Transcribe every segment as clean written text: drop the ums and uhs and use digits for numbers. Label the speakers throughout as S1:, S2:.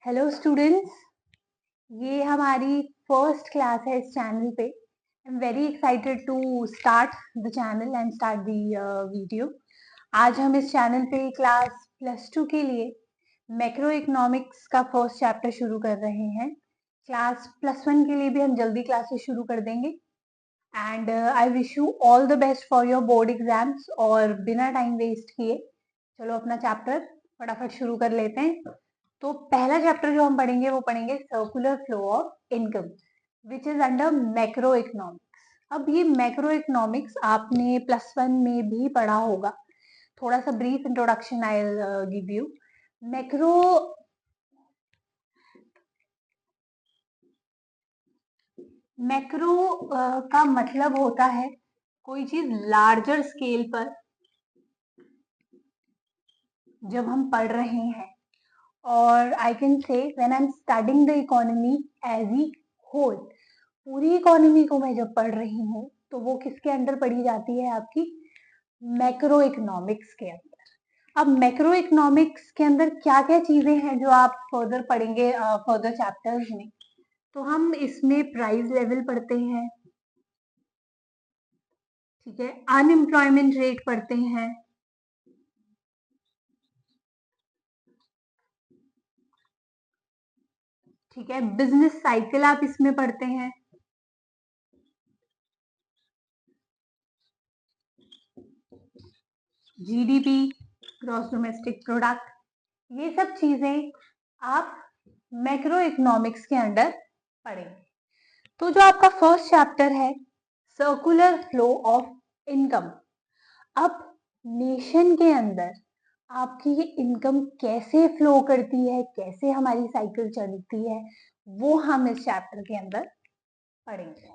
S1: Hello students, ये हमारी first class है इस चैनल पे। I am very excited to start the channel and start the video. आज हम इस चैनल पे क्लास +2 के लिए मैक्रो इकोनॉमिक्स का फर्स्ट चैप्टर शुरू कर रहे हैं। क्लास +1 के लिए भी हम जल्दी क्लासेस शुरू कर देंगे and I wish you all the best for your board exams. और बिना टाइम वेस्ट किए चलो अपना चैप्टर फटाफट शुरू कर लेते हैं। तो पहला चैप्टर जो हम पढ़ेंगे वो पढ़ेंगे circular flow of income which is under macro economics. अब ये मैक्रो इकोनॉमिक्स आपने +1 में भी पढ़ा होगा। थोड़ा सा brief introduction I give you. Macro macro का मतलब होता है कोई चीज लार्जर स्केल पर जब हम पढ़ रहे हैं, और I can say when I am studying the economy as a whole, पूरी इकोनॉमी को मैं जब पढ़ रही हूँ तो वो किसके अंडर पढ़ी जाती है? आपकी मैक्रो इकोनॉमिक्स के अंदर। अब मैक्रो इकोनॉमिक्स के अंदर क्या क्या चीजें हैं जो आप फर्दर पढ़ेंगे फर्दर चैप्टर्स में? तो हम इसमें प्राइस लेवल पढ़ते हैं, ठीक है, अनएम्प्लॉयमेंट रेट पढ़ते हैं, ठीक है, बिजनेस साइकिल आप इसमें पढ़ते हैं, जीडीपी, ग्रॉस डोमेस्टिक प्रोडक्ट, ये सब चीजें आप मैक्रो इकोनॉमिक्स के अंडर पढ़ेंगे। तो जो आपका फर्स्ट चैप्टर है सर्कुलर फ्लो ऑफ इनकम, अब नेशन के अंदर आपकी ये इनकम कैसे फ्लो करती है, कैसे हमारी साइकिल चलती है, वो हम इस चैप्टर के अंदर पढ़ेंगे।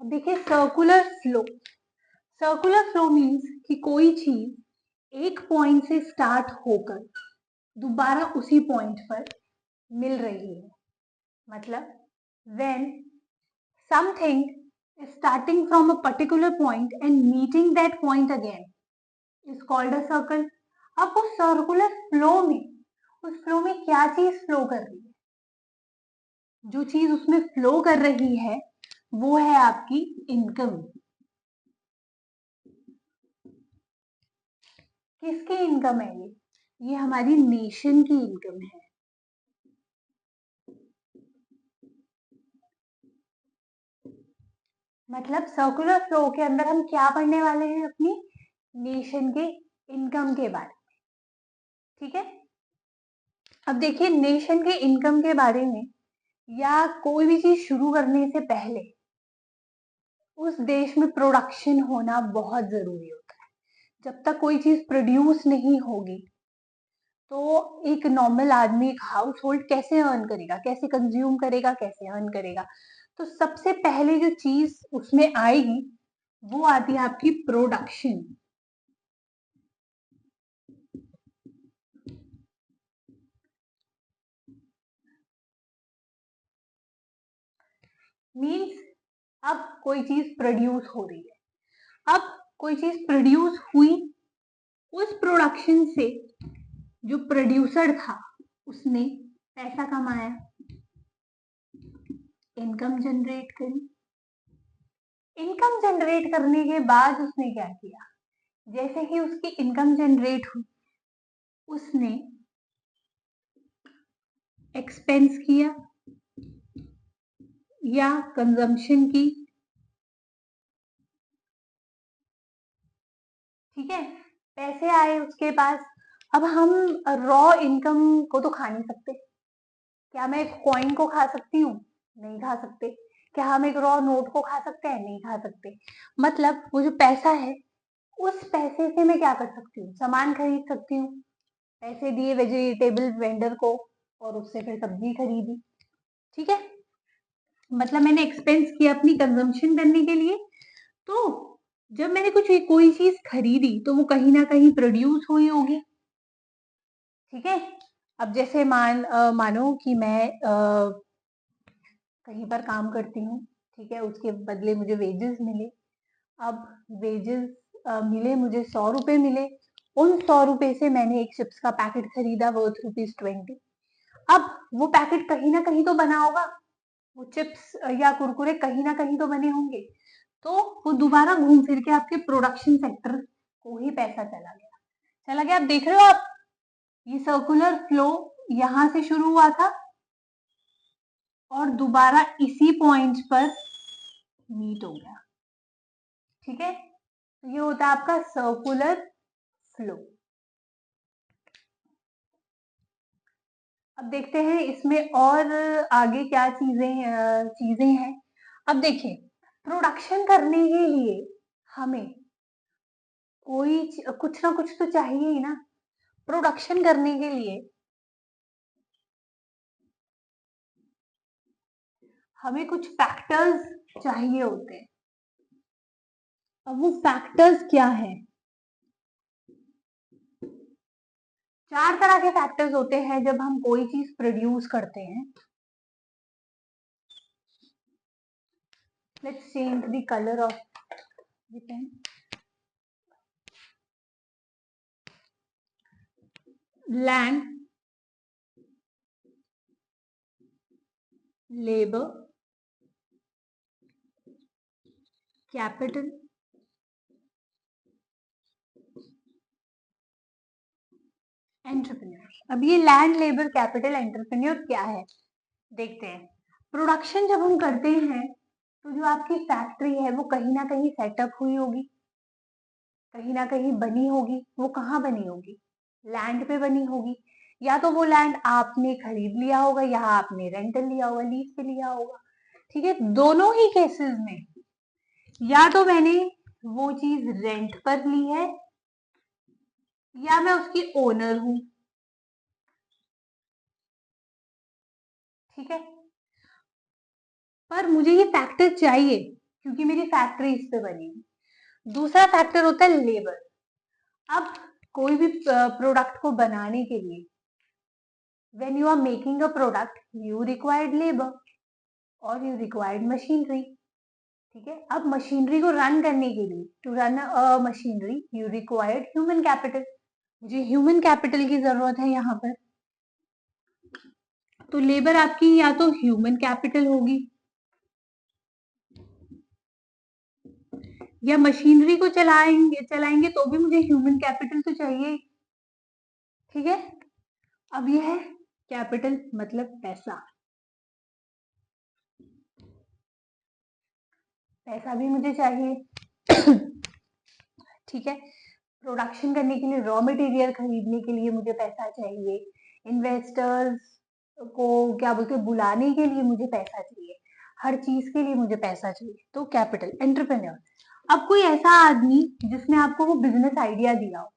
S1: अब देखिए सर्कुलर फ्लो मीन्स कि कोई चीज एक पॉइंट से स्टार्ट होकर दोबारा उसी पॉइंट पर मिल रही है। मतलब when something is starting from a particular point and meeting that point again is called a circle. अब उस सर्कुलर फ्लो में, उस फ्लो में क्या चीज फ्लो कर रही है? जो चीज उसमें फ्लो कर रही है वो है आपकी इनकम। किसकी इनकम है ये हमारी नेशन की इनकम है। मतलब सर्कुलर फ्लो के अंदर हम क्या पढ़ने वाले हैं? अपनी नेशन के इनकम के बारे में, ठीक है। अब देखिए नेशन के इनकम के बारे में या कोई भी चीज शुरू करने से पहले उस देश में प्रोडक्शन होना बहुत जरूरी होता है। जब तक कोई चीज प्रोड्यूस नहीं होगी तो एक नॉर्मल आदमी, एक हाउस होल्ड कैसे अर्न करेगा, कैसे कंज्यूम करेगा, कैसे अर्न करेगा? तो सबसे पहले जो चीज उसमें आएगी वो आती है आपकी प्रोडक्शन। मीन्स अब कोई चीज प्रोड्यूस हो रही है, अब कोई चीज प्रोड्यूस हुई, उस प्रोडक्शन से जो प्रोड्यूसर था उसने पैसा कमाया, इनकम जनरेट करी। इनकम जनरेट करने के बाद उसने क्या किया? जैसे ही उसकी इनकम जनरेट हुई उसने एक्सपेंस किया या कंजम्पशन की, ठीक है, पैसे आए उसके पास। अब हम रॉ इनकम को तो खा नहीं सकते। क्या मैं एक कॉइन को खा सकती हूँ? नहीं खा सकते। क्या हम एक रॉ नोट को खा सकते हैं? नहीं खा सकते। मतलब वो जो पैसा है, उस पैसे से मैं क्या कर सकती हूँ? सामान खरीद सकती हूँ। पैसे दिए वेजिटेबल वेंडर को और उससे फिर सब्जी खरीदी, ठीक है। मतलब मैंने एक्सपेंस किया अपनी कंजम्पशन करने के लिए। तो जब मैंने कोई चीज खरीदी तो वो कहीं ना कहीं प्रोड्यूस हुई होगी, ठीक है। अब जैसे मानो कि मैं कहीं पर काम करती हूँ, ठीक है, उसके बदले मुझे वेजेस मिले। अब वेजेस मिले मुझे, 100 रुपए मिले। उन 100 रुपए से मैंने एक चिप्स का पैकेट खरीदा वर्थ ₹20। अब वो पैकेट कहीं ना कहीं तो बना होगा, वो चिप्स या कुरकुरे कहीं ना कहीं तो बने होंगे, तो वो दोबारा घूम फिर के आपके प्रोडक्शन सेक्टर को ही पैसा चला गया। आप देख रहे हो, आप ये सर्कुलर फ्लो यहां से शुरू हुआ था और दोबारा इसी पॉइंट पर मीट हो गया। ठीक है, तो ये होता है आपका सर्कुलर फ्लो। अब देखते हैं इसमें और आगे क्या चीजें हैं। अब देखिए, प्रोडक्शन करने के लिए हमें कुछ ना कुछ तो चाहिए ही ना। प्रोडक्शन करने के लिए हमें कुछ फैक्टर्स चाहिए होते हैं। अब वो फैक्टर्स क्या है? 4 तरह के फैक्टर्स होते हैं जब हम कोई चीज प्रोड्यूस करते हैं। Let's change the colour of the pen. Land, labour, capital, entrepreneur. अब ये लैंड, लेबर, कैपिटल, एंटरप्रेन्योर क्या है देखते हैं। प्रोडक्शन जब हम करते हैं तो जो आपकी फैक्ट्री है वो कहीं ना कहीं सेटअप हुई होगी, कहीं ना कहीं बनी होगी। वो कहाँ बनी होगी? लैंड पे बनी होगी। या तो वो लैंड आपने खरीद लिया होगा या आपने रेंटल लिया होगा, लीज पे लिया होगा। ठीक है, दोनों ही केसेस में या तो मैंने वो चीज रेंट पर ली है या मैं उसकी ओनर हूं। ठीक है, पर मुझे ये फैक्टर चाहिए क्योंकि मेरी फैक्ट्री इस पे बनी है। दूसरा फैक्टर होता है लेबर। अब कोई भी प्रोडक्ट को बनाने के लिए when you are making a product you required labor और you required machinery। ठीक है, अब मशीनरी को रन करने के लिए to run a machinery you required human capital. मुझे ह्यूमन कैपिटल की जरूरत है यहाँ पर, तो लेबर आपकी या तो ह्यूमन कैपिटल होगी या मशीनरी को चलाएंगे तो भी मुझे ह्यूमन कैपिटल तो चाहिए। ठीक है, अब ये है कैपिटल मतलब पैसा। पैसा भी मुझे चाहिए। ठीक है, प्रोडक्शन करने के लिए, रॉ मटेरियल खरीदने के लिए मुझे पैसा चाहिए। इन्वेस्टर्स को क्या बोलते हैं, बुलाने के लिए मुझे पैसा चाहिए। हर चीज के लिए मुझे पैसा चाहिए, तो कैपिटल। एंटरप्रेन्योर, अब कोई ऐसा आदमी जिसने आपको वो बिजनेस आइडिया दिया हो,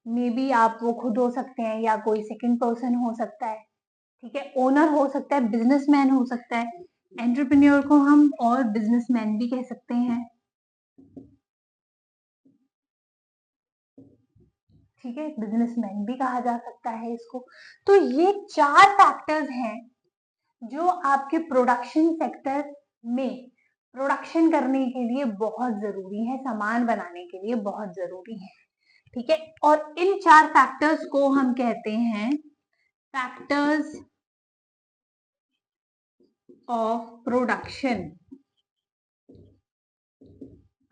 S1: मे बी आप वो खुद हो सकते हैं या कोई सेकंड पर्सन हो सकता है। ठीक है, ओनर हो सकता है, बिजनेसमैन हो सकता है। एंटरप्रेन्योर को हम और बिजनेसमैन भी कह सकते हैं। ठीक है, बिजनेसमैन भी कहा जा सकता है इसको। तो ये 4 फैक्टर्स हैं जो आपके प्रोडक्शन सेक्टर में प्रोडक्शन करने के लिए बहुत जरूरी है, सामान बनाने के लिए बहुत जरूरी है। ठीक है, और इन 4 फैक्टर्स को हम कहते हैं factors of production.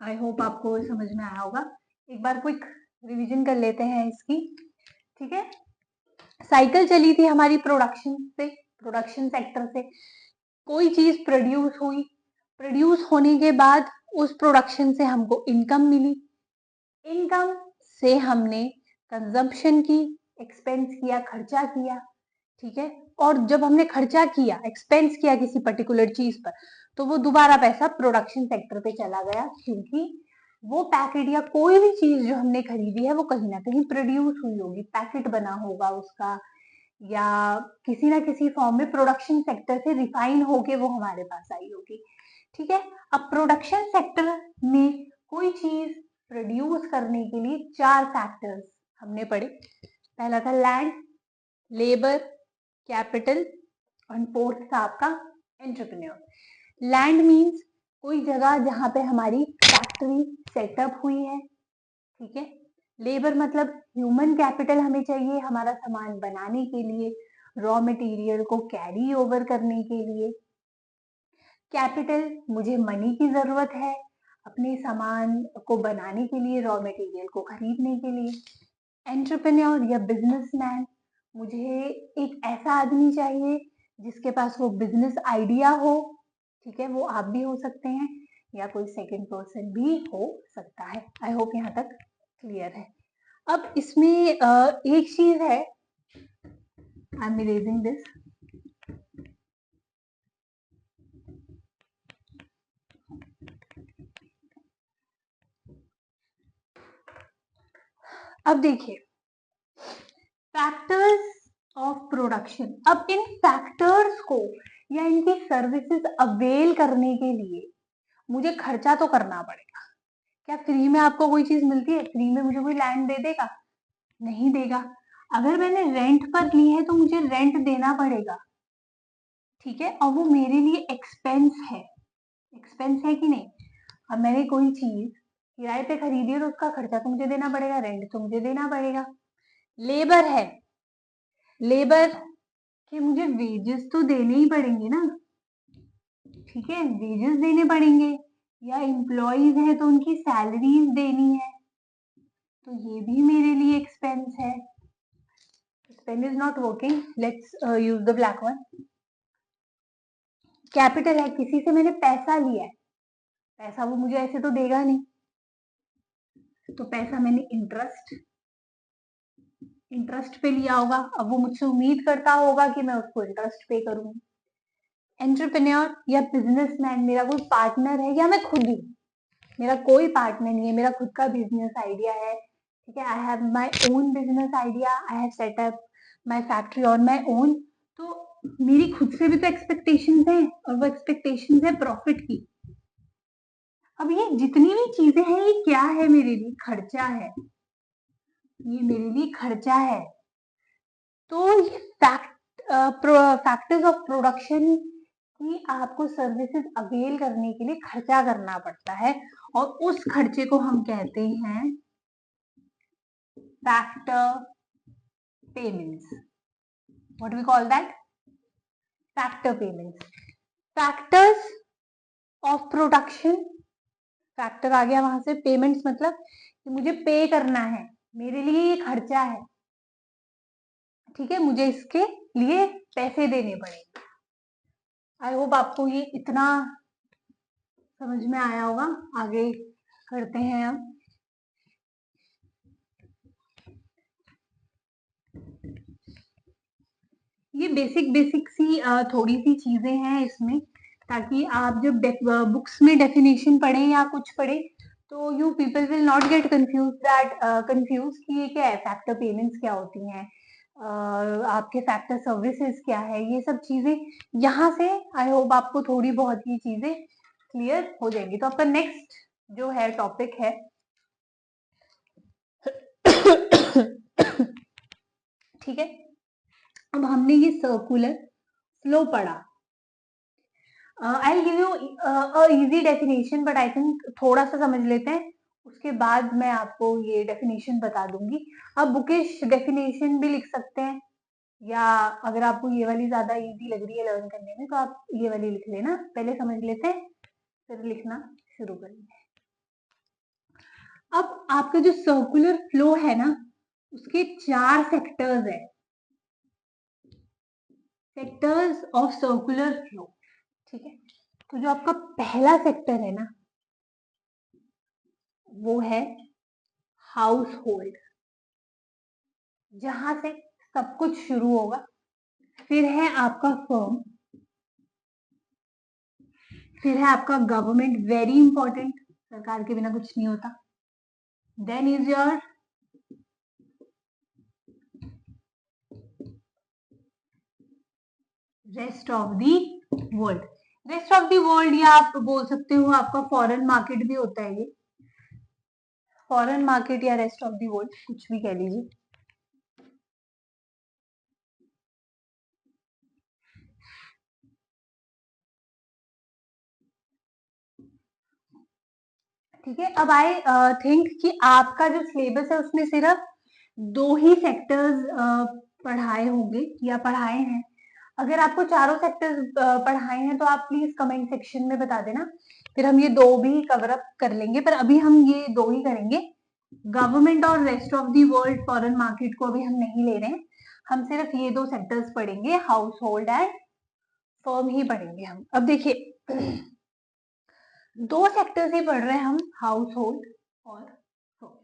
S1: I hope आपको समझ में आया होगा। एक बार क्विक रिवीजन कर लेते हैं इसकी। ठीक है, साइकिल चली थी हमारी प्रोडक्शन सेक्टर से। कोई चीज प्रोड्यूस हुई, प्रोड्यूस होने के बाद उस प्रोडक्शन से हमको इनकम मिली। इनकम से हमने कंजम्पशन की, एक्सपेंस किया, खर्चा किया। ठीक है, और जब हमने खर्चा किया, एक्सपेंस किया किसी पर्टिकुलर चीज पर, तो वो दोबारा पैसा प्रोडक्शन सेक्टर पे चला गया, क्योंकि वो पैकेट या कोई भी चीज जो हमने खरीदी है वो कहीं ना कहीं प्रोड्यूस हुई होगी, पैकेट बना होगा उसका, या किसी ना किसी फॉर्म में प्रोडक्शन सेक्टर से रिफाइन होके वो हमारे पास आई होगी। ठीक है, अब प्रोडक्शन सेक्टर में कोई चीज प्रोड्यूस करने के लिए 4 फैक्टर्स हमने पढ़े। पहला था लैंड, लेबर, कैपिटल और फोर्थ था आपका एंटरप्रेन्योर। लैंड मीन्स कोई जगह जहां पे हमारी फैक्ट्री सेटअप हुई है, ठीक है। लेबर मतलब ह्यूमन कैपिटल हमें चाहिए हमारा सामान बनाने के लिए, रॉ मटेरियल को कैरी ओवर करने के लिए। कैपिटल मुझे मनी की जरूरत है अपने सामान को बनाने के लिए, रॉ मटेरियल को खरीदने के लिए। एंटरप्रेन्योर या बिजनेसमैन, मुझे एक ऐसा आदमी चाहिए जिसके पास वो बिजनेस आइडिया हो, ठीक है, वो आप भी हो सकते हैं या कोई सेकंड पर्सन भी हो सकता है। आई होप यहाँ तक क्लियर है। अब इसमें एक चीज है, आई एम इरेजिंग दिस। अब देखिए फैक्टर्स ऑफ प्रोडक्शन। अब इन फैक्टर्स को या इनकी सर्विसेज अवेल करने के लिए मुझे खर्चा तो करना पड़ेगा। क्या फ्री में आपको कोई चीज मिलती है? फ्री में मुझे कोई लैंड दे देगा? नहीं देगा। अगर मैंने रेंट पर ली है तो मुझे रेंट देना पड़ेगा, ठीक है, और वो मेरे लिए एक्सपेंस है। एक्सपेंस है कि नहीं? अब मैंने कोई चीज किराए पे खरीदी है तो उसका खर्चा तो मुझे देना पड़ेगा, रेंट तो मुझे देना पड़ेगा। लेबर है, लेबर के मुझे वेजेस तो देने ही पड़ेंगे ना, ठीक है, वेजेस देने पड़ेंगे, या एम्प्लॉयज है तो उनकी सैलरीज देनी है, तो ये भी मेरे लिए एक्सपेंस है। Pen is not working, let's use the black one. Capital है, किसी से मैंने पैसा लिया है, पैसा वो मुझे ऐसे तो देगा नहीं, तो पैसा मैंने इंटरेस्ट पे लिया होगा। अब वो मुझसे उम्मीद करता होगा कि मैं उसको इंटरेस्ट पे करूंगी। एंटरप्रेन्योर या बिजनेसमैन, मेरा कोई पार्टनर है या मैं खुद ही, मेरा कोई पार्टनर नहीं है, मेरा खुद का बिजनेस आइडिया है, ठीक है, I have my own business idea, I have set up my factory on my own. तो मेरी खुद से भी तो एक्सपेक्टेशंस हैं, और वो एक्सपेक्टेशंस है प्रॉफिट की। अब ये जितनी भी चीजें हैं ये क्या है? मेरे लिए खर्चा है, ये मेरे लिए खर्चा है। तो ये फैक्टर्स ऑफ प्रोडक्शन कि आपको सर्विसेज अवेल करने के लिए खर्चा करना पड़ता है, और उस खर्चे को हम कहते हैं factor payments. What we call that? Factor payments. Factors of production, factor आ गया वहां से, पेमेंट्स मतलब कि मुझे पे करना है, मेरे लिए ये खर्चा है, ठीक है, मुझे इसके लिए पैसे देने पड़ेंगे। आई होप आपको ये इतना समझ में आया होगा। आगे करते हैं हम। ये बेसिक बेसिक सी थोड़ी सी चीजें हैं इसमें, ताकि आप जब बुक्स में डेफिनेशन पढ़ें या कुछ पढ़ें तो you people will not get confuse कि ये क्या है, फैक्टर पेमेंट्स क्या होती हैं, आपके फैक्टर सर्विसेज क्या है, ये सब चीजें यहाँ से आई होप आपको थोड़ी बहुत ये चीजें क्लियर हो जाएंगी। तो आपका नेक्स्ट जो है टॉपिक है ठीक है, अब हमने ये सर्कुलर फ्लो पढ़ा। I give you easy definition, but I think थोड़ा सा समझ लेते हैं, उसके बाद मैं आपको ये डेफिनेशन बता दूंगी। आप बुकिश डेफिनेशन भी लिख सकते हैं, या अगर आपको ये वाली ज्यादा इजी लग रही है लर्न करने में तो आप ये वाली लिख लेना। पहले समझ लेते हैं फिर लिखना शुरू करेंगे। अब आपका जो सर्कुलर फ्लो है ना, उसके 4 सेक्टर्स है, सेक्टर्स ऑफ सर्कुलर फ्लो, ठीक है। तो जो आपका पहला सेक्टर है ना वो है हाउस होल्ड, जहां से सब कुछ शुरू होगा। फिर है आपका फर्म, फिर है आपका गवर्नमेंट, वेरी इंपॉर्टेंट, सरकार के बिना कुछ नहीं होता। Then is your rest of the world. Rest of the world या आप बोल सकते हो आपका फॉरेन मार्केट भी होता है, ये फॉरेन मार्केट या रेस्ट ऑफ दी वर्ल्ड कुछ भी कह लीजिए। ठीक है, अब आई थिंक कि आपका जो सिलेबस है उसमें सिर्फ 2 ही सेक्टर्स पढ़ाए होंगे या पढ़ाए हैं। अगर आपको चारों सेक्टर्स पढ़ाए हैं तो आप प्लीज कमेंट सेक्शन में बता देना, फिर हम ये 2 भी कवर अप कर लेंगे, पर अभी हम ये 2 ही करेंगे। गवर्नमेंट और rest of the world foreign market को अभी हम नहीं ले रहे हैं, हम सिर्फ ये 2 सेक्टर्स पढ़ेंगे, हाउस होल्ड एंड फर्म ही पढ़ेंगे हम। अब देखिए 2 सेक्टर्स ही पढ़ रहे हैं हम, हाउस होल्ड और फर्म।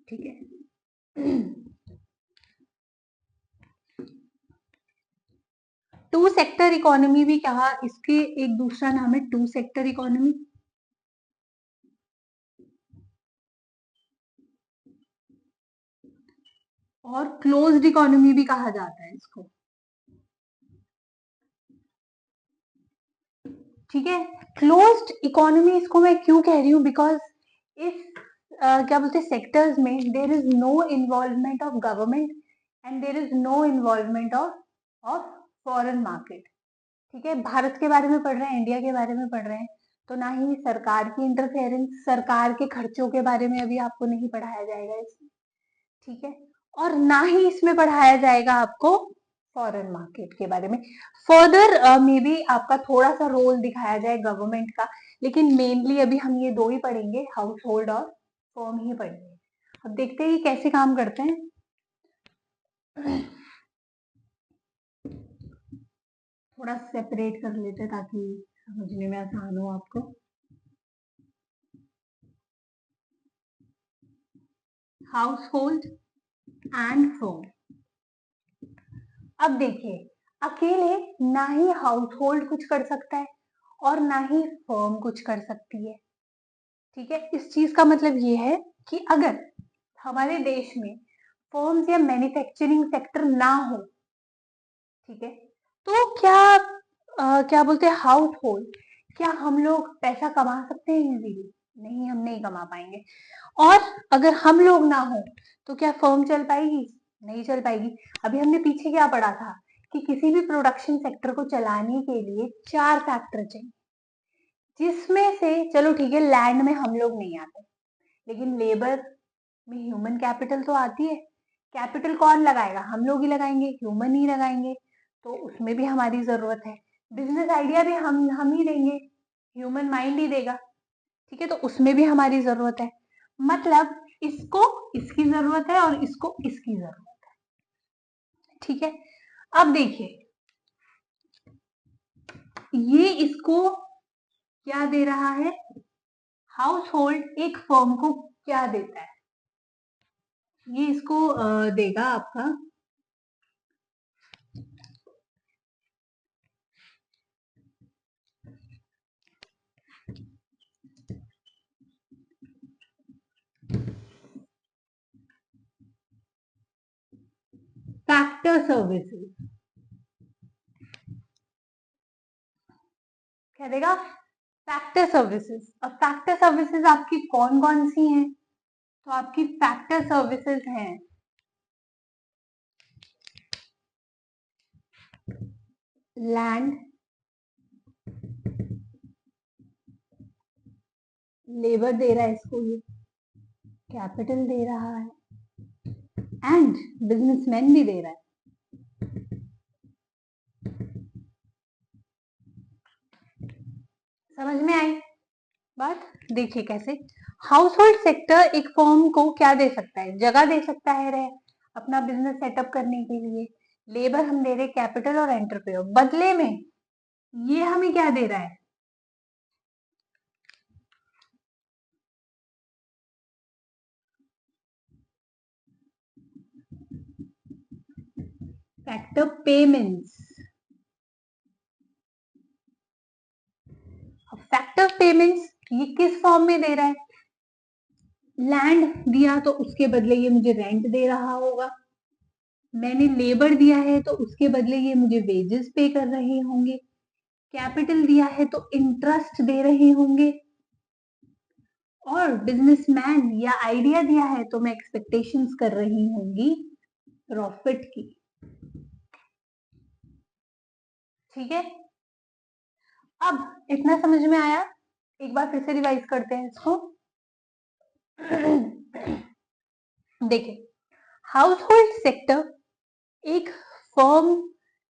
S1: ठीक है। टू सेक्टर इकोनॉमी भी कहा, इसके एक दूसरा नाम है टू सेक्टर इकोनॉमी। और क्लोज्ड इकोनॉमी भी कहा जाता है इसको। ठीक है, क्लोज्ड इकोनॉमी इसको मैं क्यों कह रही हूँ, बिकॉज इस क्या बोलते हैं सेक्टर्स में there is no involvement of government and there is no involvement of foreign market. ठीक है, भारत के बारे में पढ़ रहे हैं, इंडिया के बारे में पढ़ रहे हैं, तो ना ही सरकार की इंटरफेरेंस, सरकार के खर्चों के बारे में अभी आपको नहीं पढ़ाया जाएगा इसमें। ठीक है, और ना ही इसमें पढ़ाया जाएगा आपको फॉरेन मार्केट के बारे में। फर्दर मे बी आपका थोड़ा सा रोल दिखाया जाए गवर्नमेंट का, लेकिन मेनली अभी हम ये 2 ही पढ़ेंगे, हाउस होल्ड और फर्म ही पढ़ेंगे। अब देखते हैं कि कैसे काम करते हैं। थोड़ा सेपरेट कर लेते हैं ताकि समझने में आसान हो आपको। House hold and firm. अब देखिए, अकेले ना ही हाउस होल्ड कुछ कर सकता है और ना ही फर्म कुछ कर सकती है। ठीक है, इस चीज का मतलब ये है कि अगर हमारे देश में फर्म्स या मैन्युफैक्चरिंग सेक्टर ना हो, ठीक है, तो क्या बोलते हैं हाउस होल्ड, क्या हम लोग पैसा कमा सकते हैं इजीली? नहीं, हम नहीं कमा पाएंगे। और अगर हम लोग ना हो तो क्या फर्म चल पाएगी? नहीं चल पाएगी। अभी हमने पीछे क्या पढ़ा था कि किसी भी प्रोडक्शन सेक्टर को चलाने के लिए 4 फैक्टर चाहिए, जिसमें से चलो ठीक है लैंड में हम लोग नहीं आते, लेकिन लेबर में ह्यूमन कैपिटल तो आती है। कैपिटल कौन लगाएगा? हम लोग ही लगाएंगे, ह्यूमन ही लगाएंगे, तो उसमें भी हमारी जरूरत है। बिजनेस आइडिया भी हम ही देंगे, ह्यूमन माइंड ही देगा। ठीक है, तो उसमें भी हमारी जरूरत है। मतलब इसको इसकी जरूरत है और इसको इसकी जरूरत है। ठीक है, अब देखिए ये इसको क्या दे रहा है, हाउस होल्ड एक फर्म को क्या देता है, ये इसको देगा आपका फैक्टर सर्विसेज। क्या देगा? Factor services. अब फैक्टर सर्विसेज आपकी कौन कौन सी हैं? तो आपकी फैक्टर सर्विसेज हैं लैंड, लेबर दे रहा है इसको, ये कैपिटल दे रहा है एंड बिजनेसमैन भी दे रहा है। समझ में आई बात? देखिए कैसे हाउस होल्ड सेक्टर एक फर्म को क्या दे सकता है, जगह दे सकता है रहे अपना बिजनेस सेटअप करने के लिए। लेबर हम दे रहे कैपिटल और एंटरप्रेन्योर, बदले में ये हमें क्या दे रहा है? Factor payments. फैक्टर पेमेंट्स ये किस फॉर्म में दे रहा है? लैंड दिया तो उसके बदले ये मुझे रेंट दे रहा होगा, मैंने लेबर दिया है तो उसके बदले ये मुझे वेजेस पे कर रहे होंगे, कैपिटल दिया है तो इंटरेस्ट दे रहे होंगे, और बिजनेसमैन या आइडिया दिया है तो मैं एक्सपेक्टेशंस कर रही होंगी प्रॉफिट की। ठीक है, अब इतना समझ में आया एक बार फिर से रिवाइज करते हैं इसको। देखिए, हाउस होल्ड सेक्टर एक फर्म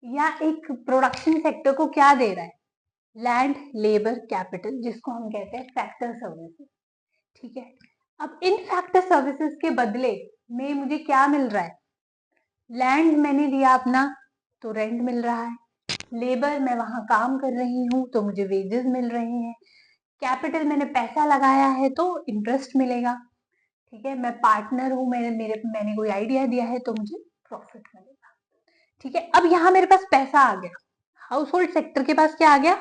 S1: या एक प्रोडक्शन सेक्टर को क्या दे रहा है? लैंड, लेबर, कैपिटल, जिसको हम कहते हैं फैक्टर सर्विसेज। ठीक है, अब इन फैक्टर सर्विसेज के बदले में मुझे क्या मिल रहा है? लैंड मैंने दिया अपना तो रेंट मिल रहा है, लेबर मैं वहां काम कर रही हूँ तो मुझे वेजेस मिल रहे हैं, कैपिटल मैंने पैसा लगाया है तो इंटरेस्ट मिलेगा। ठीक है, मैं पार्टनर हूँ, मैंने कोई आइडिया दिया है तो मुझे प्रॉफिट मिलेगा। ठीक है, अब यहाँ मेरे पास पैसा आ गया, हाउस होल्ड सेक्टर के पास क्या आ गया?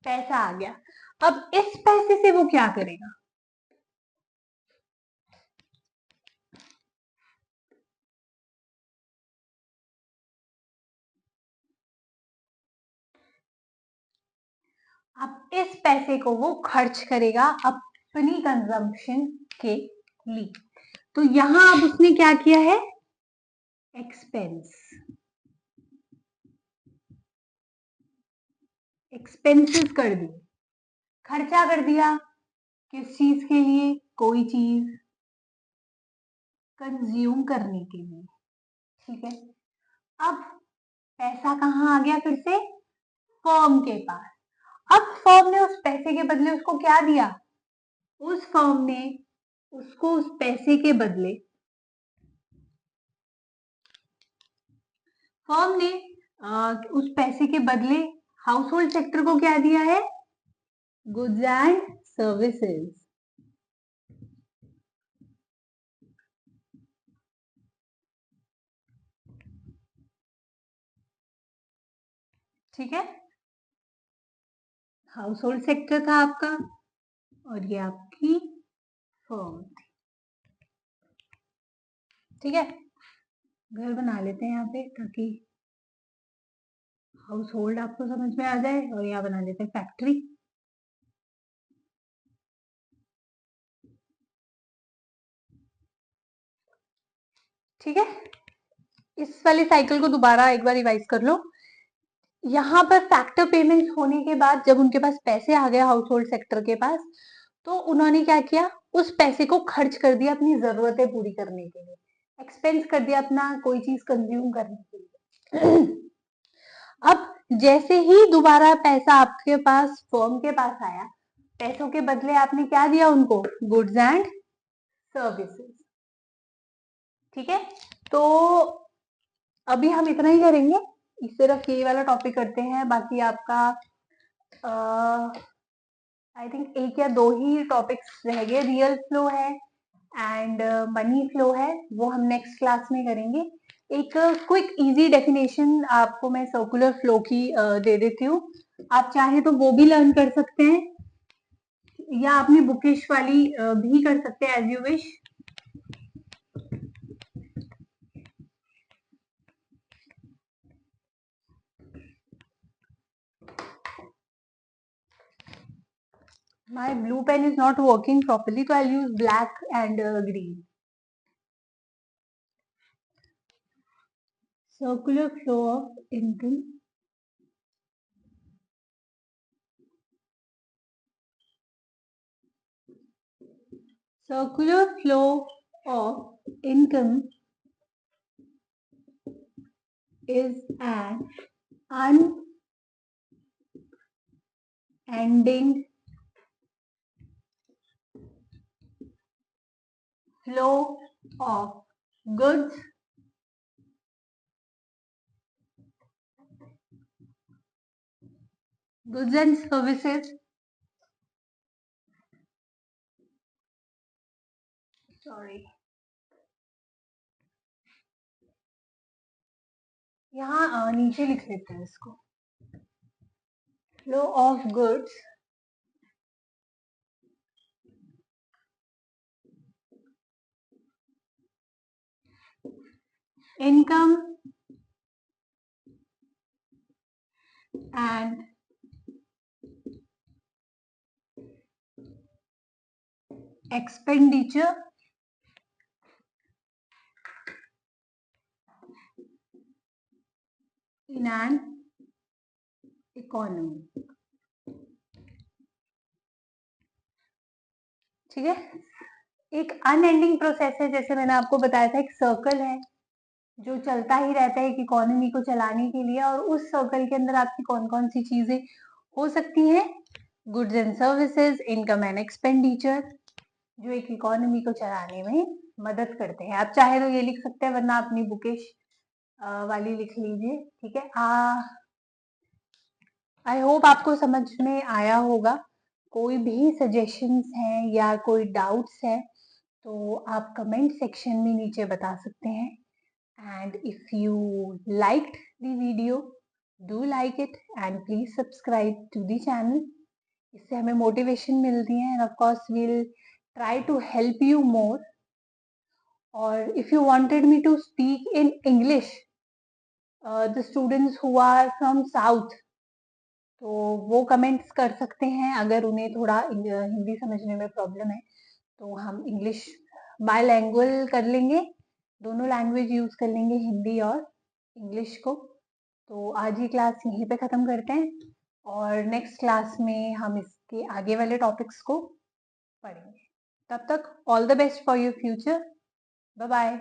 S1: पैसा आ गया। अब इस पैसे से वो क्या करेगा? अब इस पैसे को वो खर्च करेगा अपनी कंजम्पशन के लिए। तो यहां अब उसने क्या किया है? एक्सपेंस, एक्सपेंसेस कर दिए, खर्चा कर दिया। किस चीज के लिए? कोई चीज कंज्यूम करने के लिए। ठीक है, अब पैसा कहाँ आ गया फिर से? फर्म के पास। अब फर्म ने उस पैसे के बदले उसको क्या दिया? उस फर्म ने उसको उस पैसे के बदले, फर्म ने उस पैसे के बदले हाउस होल्ड सेक्टर को क्या दिया है? Goods and services. ठीक है, हाउस होल्ड सेक्टर था आपका और ये आपकी फर्म थी। ठीक है, घर बना लेते हैं यहाँ पे ताकि हाउस होल्ड आपको समझ में आ जाए, और यहाँ बना लेते हैं फैक्ट्री। ठीक है, इस वाली साइकिल को दोबारा एक बार रिवाइज कर लो। यहाँ पर फैक्टर पेमेंट होने के बाद जब उनके पास पैसे आ गए हाउस होल्ड सेक्टर के पास, तो उन्होंने क्या किया? उस पैसे को खर्च कर दिया अपनी जरूरतें पूरी करने के लिए, एक्सपेंस कर दिया अपना कोई चीज कंज्यूम करने के लिए। अब जैसे ही दोबारा पैसा आपके पास फर्म के पास आया, पैसों के बदले आपने क्या दिया उनको? Goods and services. ठीक है, तो अभी हम इतना ही करेंगे, सिर्फ ये वाला टॉपिक करते हैं। बाकी आपका आई थिंक एक या दो ही टॉपिक्स रह गए, रियल फ्लो है एंड मनी फ्लो है, वो हम नेक्स्ट क्लास में करेंगे। एक क्विक इजी डेफिनेशन आपको मैं सर्कुलर फ्लो की दे देती हूँ, आप चाहे तो वो भी लर्न कर सकते हैं या अपनी बुकिश वाली भी कर सकते हैं, as you wish. My blue pen is not working properly, so I'll use black and green. Circular flow of income. Circular flow of income is an unending flow of goods and services. Sorry. यहाँ नीचे लिख लेते हैं इसको, flow of goods income and expenditure in an economy. ठीक है। एक unending process है, जैसे मैंने आपको बताया था, एक सर्कल है जो चलता ही रहता है एक इकोनॉमी को चलाने के लिए, और उस सर्कल के अंदर आपकी कौन कौन सी चीजें हो सकती हैं? Goods and services, income and expenditure, जो एक इकोनॉमी को चलाने में मदद करते हैं। आप चाहे तो ये लिख सकते हैं, वरना अपनी बुकिश वाली लिख लीजिए। ठीक है। आई होप आपको समझ में आया होगा। कोई भी सजेशंस हैं या कोई डाउट्स है तो आप कमेंट सेक्शन में नीचे बता सकते हैं। And if you liked the video, do like it and please subscribe to the channel. इससे हमें मोटिवेशन मिलती है, and of course we'll try to help you more. और if you wanted me to speak in English, the students who are from South, तो वो comments कर सकते हैं। अगर उन्हें थोड़ा हिंदी समझने में प्रॉब्लम है तो हम इंग्लिश बायलैंग्वेज कर लेंगे, दोनों लैंग्वेज यूज कर लेंगे, हिंदी और इंग्लिश को। तो आज ही क्लास यहीं पे ख़त्म करते हैं, और नेक्स्ट क्लास में हम इसके आगे वाले टॉपिक्स को पढ़ेंगे। तब तक all the best for your future. Bye bye.